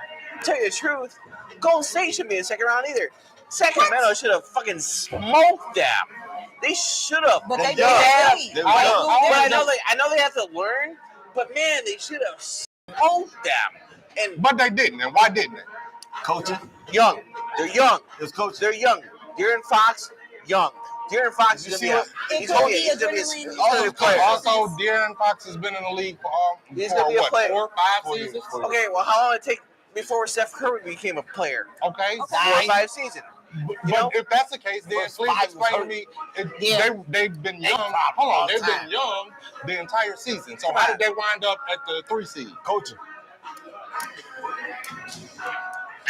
tell you the truth, Golden State shouldn't be in the second round either. Sacramento should have fucking smoked them. They should have. But they Yeah. didn't. They But were I know they have to learn. But man, they should have smoked them. And But they didn't, and why didn't they? Coaching. young, they're young. It was coaching. They're young. De'Aaron Fox, young. De'Aaron Fox Did is you gonna see be. It He's could gonna be he's gonna be adrenaline. a player. Also, De'Aaron Fox has been in the league He's for gonna be a what, player. 4 or 5 4 years. seasons? 4 years. Okay, well, how long did it take before Steph Curry became a player? Okay. 4 or 5 seasons. But if that's the case, then First please 5 explain to was me. Yeah. They've been They young. popped Hold all on, the they've time. been young the entire season. So how did they wind up at the 3 seed? Coaching.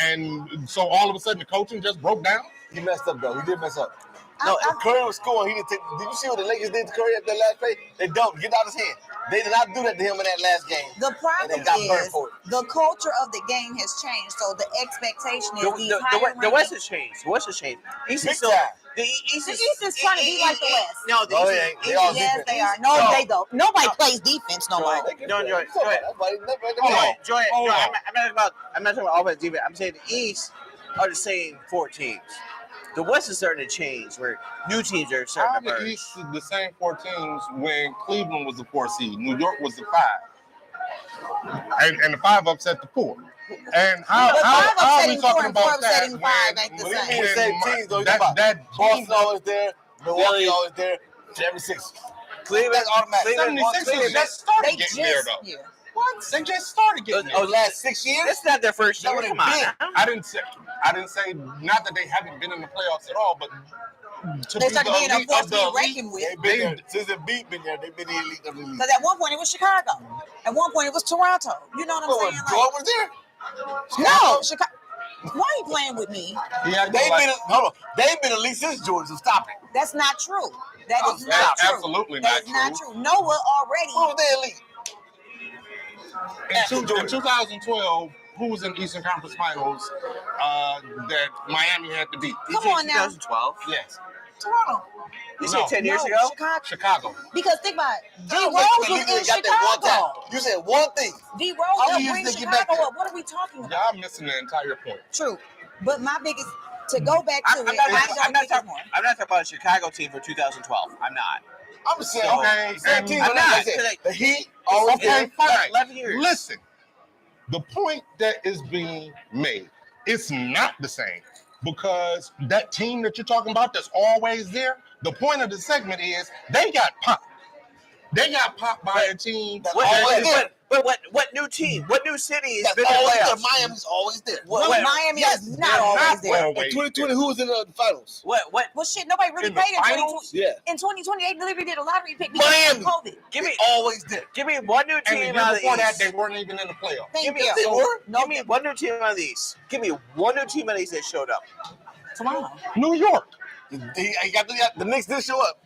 And so all of a sudden the coaching just broke down? He messed up though. He did mess up. No, If Curry was scoring, he didn't take. Did you see what the Lakers did to Curry at that last play? They dumped, get out his hand. They did not do that to him in that last game. the problem And they got burned is for it. the culture of the game has changed. So the expectation is these higher The West ranked- has changed. The West has changed. East Big is still. time. The East The East is trying to be like the West. No, the No, East they is- ain't. They all Yes, defense. they are. No, No. they don't. Nobody plays defense no more. No, Joy, Hold on. I'm not talking about offense defense. I'm saying the East are the same 4 teams. The West is starting to change, where new teams are How starting to the emerge. East is the same 4 teams when Cleveland was the 4 seed, New York was the 5, and the 5 upset the 4. And how But 5 are we upsetting 4 talking and 4 about that? upsetting 5 ain't the What do you same. mean the same teams though? You That talking about Boston team, always there, Milwaukee Philly. always there, 76. Cleveland, That's automatic. Cleveland, 76ers just They started getting there just though. yeah. What? They just started getting there. Oh, last 6 years? That's not their first year. That Come would've on. been. Now. I didn't say not that they haven't been in the playoffs at all, but to They be started the being a elite force of to the be elite, reckoned with. They've been there. Since the beat been there, they've been the elite of the elite. Because at one point it was Chicago. At one point it was Toronto. You know what I'm But when saying? Jordan was there, No, Chicago. Why are you playing with me? Yeah, they've been elite since Jordan, so stop it. That's not true. That is That's not true. absolutely That is not not true. Noah Who was already. they elite? in 2012, who was in Eastern Conference Finals that Miami had to beat? Come on now. 2012. Yes, Toronto. You No. said 10 years No, ago? Chicago. Chicago. Because think about it. D. They Rose went to the was league in and got that one Chicago. time. You said one thing. D. How Rose many helped years bring did they get back Chicago there? up. What are we talking about? Y'all missing the entire point. True. But my biggest, to go back to I'm it, not I talking don't think it's more. about a Chicago team for 2012. I'm not. I'm just saying. Okay, Same and- team, I'm but not. like I said, the Heat always Okay, there. fine. 11 years. Listen, the point that is being made, it's not the same because that team that you're talking about that's always there, the point of the segment is they got popped. They got popped by a team That's What, always there. what new team? What new city has That's been in the always there. playoffs? Miami's always there. Miami yes, is they're not always not there. always In 2020, who was in the finals? What? Well, shit, nobody really In the paid in finals? 2020. Yeah. In 2020, they literally did a lottery pick because Miami. of COVID. Give me, Always there. give me one new And the team year out of the before that, East. they weren't even in the playoffs. Thank Give me, you. They were? No, give me one new team out of the East. Give me one new team out of the East that showed up. Toronto. New York. He got the Knicks did show up.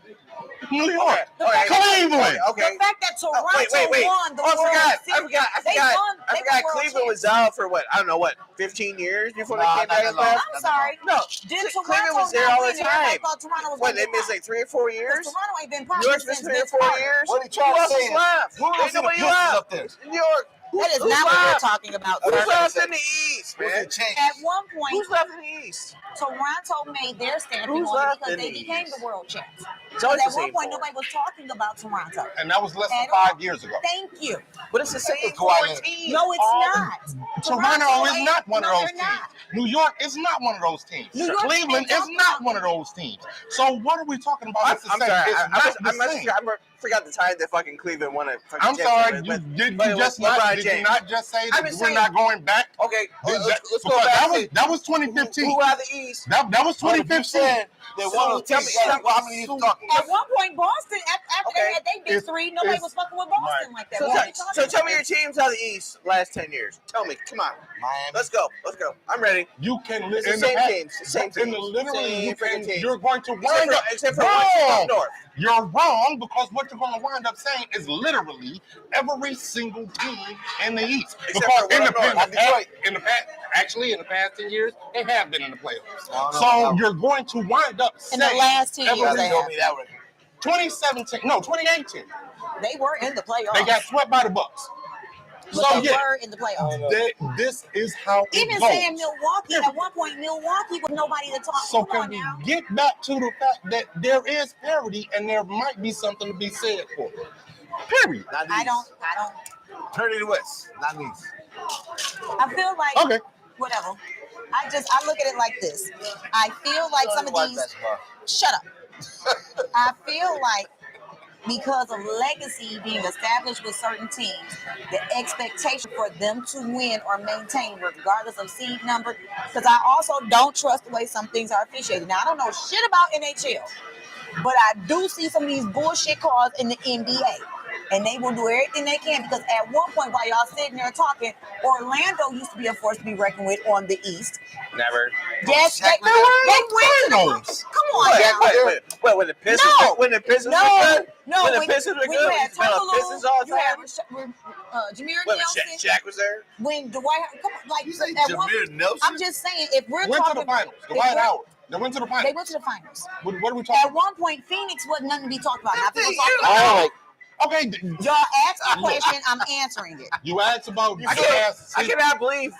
New York. Okay. Cleveland. Okay. The fact that Toronto Wait. won the Oh, I World forgot. Series. I They forgot. won I forgot. World Cleveland was Champs. out for what? I don't know what, 15 years before they Nah, came back not in that long. playoffs? I'm sorry. No. Did Cleveland Toronto was there not all the win it? Everybody time. thought Toronto was What? going They to missed like 3 or 4 years. Toronto ain't been New popular York's since been 3 or Vince 4 Carter. years. What he Who trying to else say is is, left? who else Ain't in the nobody Pistons left. up there? New York. That is Who's not what we're left? talking about. Who's Who's left left? in the East, Who's man? it changed? At one point, Who's left in the East? Toronto made their stamping Who's on it left because in they the became East? the world champs. It's always At the one same point, four. nobody was talking about Toronto. And that was less than At all. 5 years ago. Thank you. But it's the same Kawhi four Leonard. teams. No, it's All- not. Toronto is ain't- not one of no, those they're teams. not. New York is not one of those teams. New York Cleveland can't is talk not about one of those teams. So what are we talking about? I'm It's the same. sorry. It's I not the same. forgot the time that fucking Cleveland won it. I'm sorry. Did you not just say that we're not going back? Okay, let's Because go back. that was 2015. Who out of the East? That was 2015. That one of those tell teams. me- How many years you talking? At one point, Boston, after Okay. they had they big It's- three, nobody it's- was fucking with Boston right. like that. So, What are you talking tell me about? your teams out of the East last 10 years. Tell me. Come on. Miami. Let's go. I'm ready. You can It's the in same past- teams. Same in the teams. literally Same you freaking can, teams. you're going to wind up Except for one team wrong. up north. You're wrong because what you're going to wind up saying is literally every single team in the East. Except Because for one up north. in the past 10 years, they have been in the playoffs. I don't know So about you're going to wind up In the saying last 10 years, every- they Show have. me that record. 2017, no, 2018. They were in the playoffs. They got swept by the Bucks. but So they yeah, were in the playoffs. this is how it Even goes. saying Milwaukee, at one point, Milwaukee was nobody to talk. So Come can on we now. get back to the fact that there is parity and there might be something to be said for it. Period. Not I these. don't. Turn to the West. Not these. I feel like Okay. whatever. I look at it like this. I feel like some of Watch these. basketball. Shut up. I feel like because of legacy being established with certain teams, the expectation for them to win or maintain, regardless of seed number. Because I also don't trust the way some things are officiated. Now I don't know shit about NHL, but I do see some of these bullshit calls in the NBA. And they will do everything they can because at one point while y'all sitting there talking, Orlando used to be a force to be reckoned with on the East. Never. Yes, they Shaq went to the finals. Come on now. Wait, when the Pistons No. when the Pistons No, were good? no. When the Pistons were when good, you we had used to bet on Turkoglu, Pistons all the you had time. Jameer When Nelson. Shaq was there? When Dwight, come on, like You say at one- Jameer Nelson? I'm just saying, if we're Went to talking, the finals. if Dwight we're- Howard. They went to the finals. They went to the finals. What are we talking At one point, Phoenix wasn't nothing to be talked about. Now people 15 talking years about. ago. Okay, Y'all asked a question, I'm answering it. you asked about I cannot believe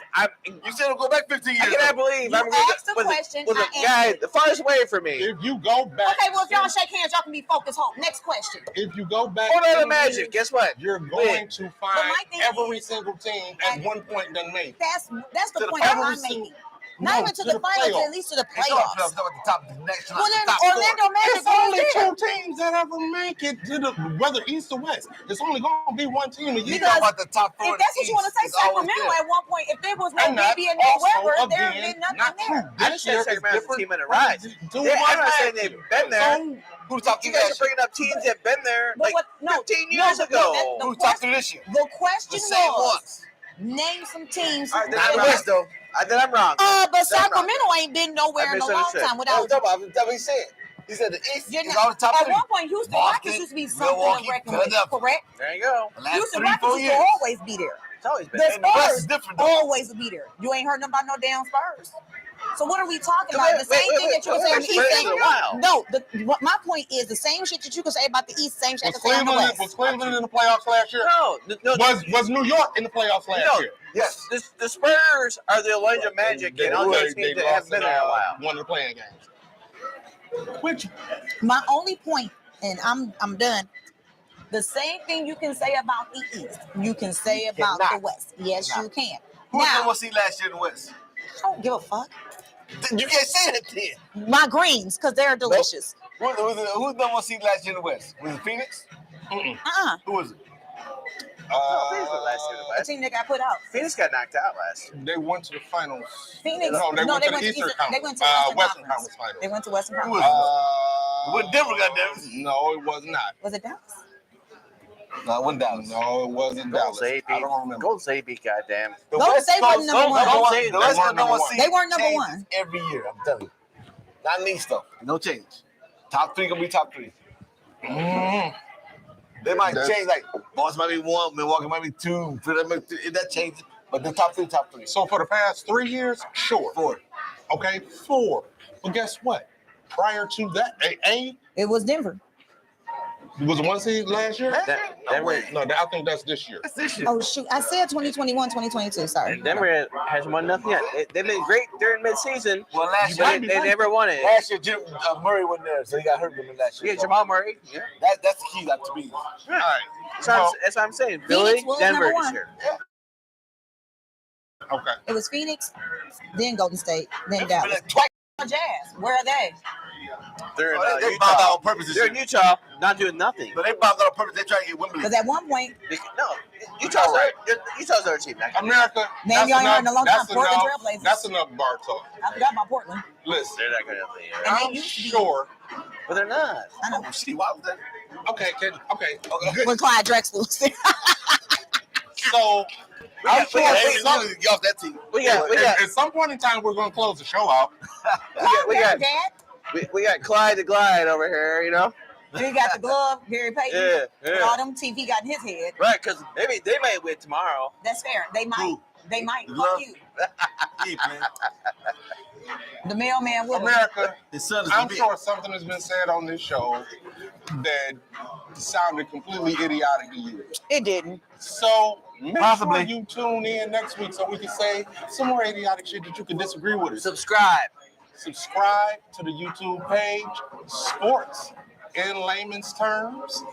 You said it'll go back 15 I years. cannot believe You I'm asked a question, with I a guy answered. the farthest away from me. if you go back. Okay, well, if y'all shake hands, y'all can be focused. Hope. Next question. If you go back, Orlando 10 Magic, years, guess what? you're going to find my thing every is- single team at one point done made. That's the To the point I'm finals. making. No, Not even to the finals, playoffs. at least to the It's not playoffs. at the top of the next. Well, then top Orlando Magic It's only was there. 2 teams that ever make it to the whether East or West. It's only going to be one team a year. You talking about the top 4 If that's what you want to say, Sacramento at one point, if there was no And that's Bibby and no also, Weber, there would again, been nothing not there. true. I This just year said is Sacramento's different. team in a rise. Do Yeah, my I'm not saying math. they've been there. So, Who's top You 3 guys are last year? bringing up teams that been there But like what- no, 15 no, years but ago. the Who's top 3 this year? The question The same was, ones. name some teams. All right, then Not I'm the wrong. West though. Then I'm wrong. But Then I'm wrong. Sacramento ain't been nowhere I in a long misunderstood. time That's without. what he said. He said the East You're is not- all the top at 3. one point, Houston Boston, Rockets used to be something Milwaukee, to reckon with, Philadelphia. correct? There you go. The last Houston 3-4 Rockets used years. to always be there. It's always been The And the West is Spurs different, though. always will be there. You ain't heard nothing about no damn Spurs. So what are we talking about? The same thing that you were saying on the Spurs East. in a while. No, my point is the same shit that you can say about the East, same shit was I can say on the Cleveland West. in the playoffs last year? No, Was New York in the playoffs last No. year? Yes. the Spurs are the Elijah Magic and all those teams that haven't been there in a while. One of the playing games. Which My only point, and I'm done. The same thing you can say about the East, you can say about the cannot. West. Yes, you can. Who was Now, number 1 seed last year in the West? I don't give a fuck. You can't say that then. My greens, because they're delicious. Who was number 1 seed last year in the West? Was it Phoenix? Who was it? Phoenix was last year in the The West. team that got put out. Phoenix got knocked out last year. they went to the finals. Phoenix. No, they went to the Eastern They Conference. went to Western Western Conference Conference. finals. They went to Western Who Conference. was What Denver got there? No, it was not. Was it Dallas? No, it wasn't Dallas. No, it wasn't Golden Dallas. State I don't remember. Golden State beat goddamn. The Golden West State wasn't number one. The West They was weren't number number 1 one. seed. They weren't number Changes one. every year. I'm telling you. Not in the East though. No change. Top 3 gonna be top 3. They might That's- change, like Boston might be 1, Milwaukee might be 2, Philadelphia, that changes. But the top 3, top 3. So for the past 3 years, sure. 4. Okay, 4. But guess what? Prior to that, It was Denver. Was it 1 seed last year? Denver, No, I think that's this year. That's this year. Oh shoot! I said 2021, 2022. Sorry. Denver has won nothing yet. They've been great during midseason. Well, last But year, they never won it. last year Jim Murray wasn't there, so he got hurt in the last year. Yeah, Jamal Murray. Yeah. That's the key, to me. All right. That's what I'm saying. Philly, was Denver number this one. year. Okay. It was Phoenix, then Golden State, then Dallas. Twice. Jazz. Where are they? They're in They Utah. bombed out on purpose this They're year. in Utah, not doing nothing. But they bombed out on purpose. They trying to get Wembley. Because at one point, No, Utah's their team. America. name y'all ain't heard in a long time. That's Portland enough. Trailblazers. That's enough bar talk. I forgot about Portland. Listen, They're not going to be. And they I'm used to be- sure. But they're not. I know. Oh, shit, why was that? Okay. When Clyde Drexler was there. So I'm sure Hey, somebody get off that team. We got at some point in time we're going to close the show out. we got Clyde the Glide over here, you know? He got the glove, Gary Payton. Yeah. And all them teeth he got in his head. Right, because maybe they might win tomorrow. That's fair. They might. Who? They might. Love. Fuck you. Deep, man. The mailman will. America, His son is I'm big. sure something has been said on this show that sounded completely idiotic to you. It didn't. So make Possibly. sure you tune in next week so we can say some more idiotic shit that you can disagree with us. Subscribe. Subscribe to the YouTube page, Sports in Layman's Terms,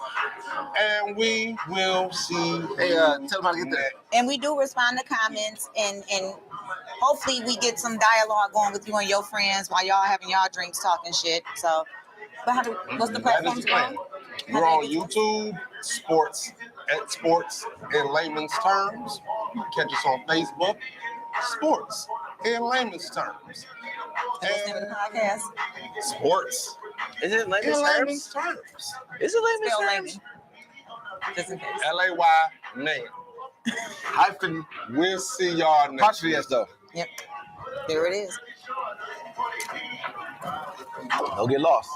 and we will see. Hey, tell them how to get there. And we do respond to comments and hopefully we get some dialogue going with you and your friends while y'all having y'all drinks talking shit. So, but what's the That is platforms the plan. called? We're on YouTube, Sports in Layman's Terms. Catch us on Facebook, Sports in Layman's Terms. What's the name of the podcast? Sports Is it in Layman's Layman's terms? Terms. Is it Layman's Spell terms? Layman. Just in case. Layman. Hyphen. We'll see y'all next Apostrophe week. S, though. Yep. There it is. Don't get lost.